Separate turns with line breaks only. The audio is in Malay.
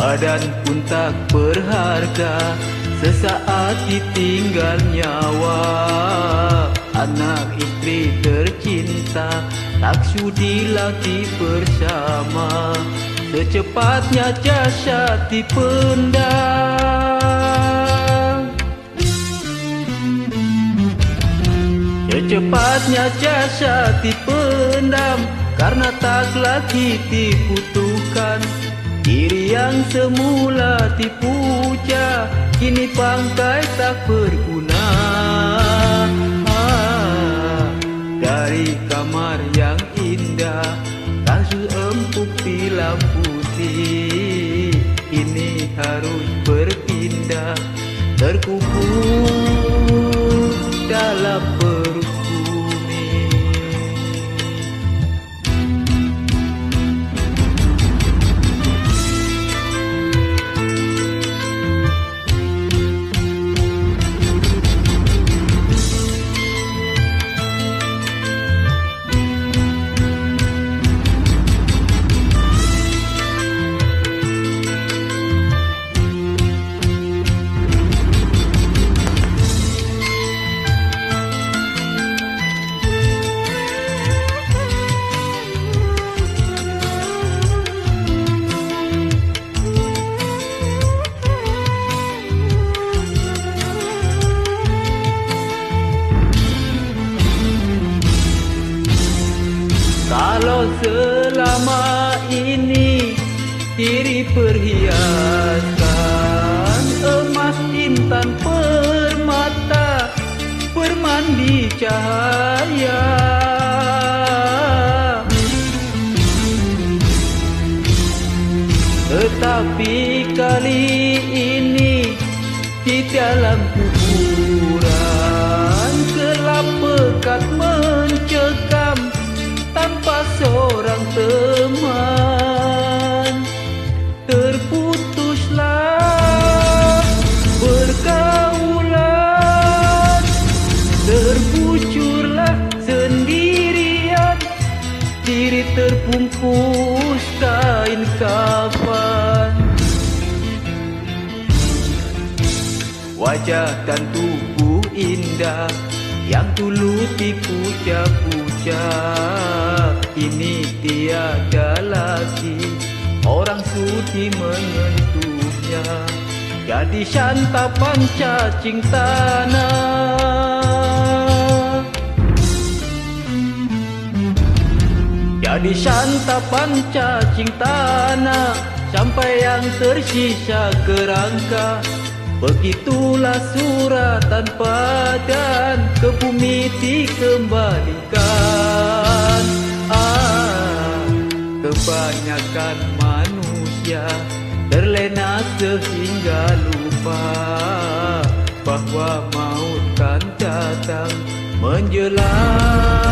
badan pun tak berharga, sesaat ditinggal nyawa. Anak istri tercinta tak sudi lagi bersama, secepatnya jasad dipendam. Secepatnya jasad dipendam, karena tak lagi dibutuhkan. Diri yang semula dipuja, kini bangkai tak berguna. Dari kamar yang indah, kasur empuk tilam putih, ini harus berpindah, terkubur dalam perut bumi. Kalau selama ini diri perhiaskan emas, intan, permata, bermandi cahaya, tetapi kali ini di dalam kuburan gelap pekat mencekam, tanpa seorang teman. Terputuslah pergaulan, terbucurlah sendirian, diri terbungkus kain kafan. Wajah dan tubuh indah yang dulu dipuja-puja, ini tiada lagi orang sudi menyentuhnya. Jadi santapan cacing tanah, jadi santapan cacing tanah, sampai yang tersisa kerangka. Begitulah suratan padan ke bumi dikembalikan. Kebanyakan manusia terlena sehingga lupa bahwa maut kan datang menjelang.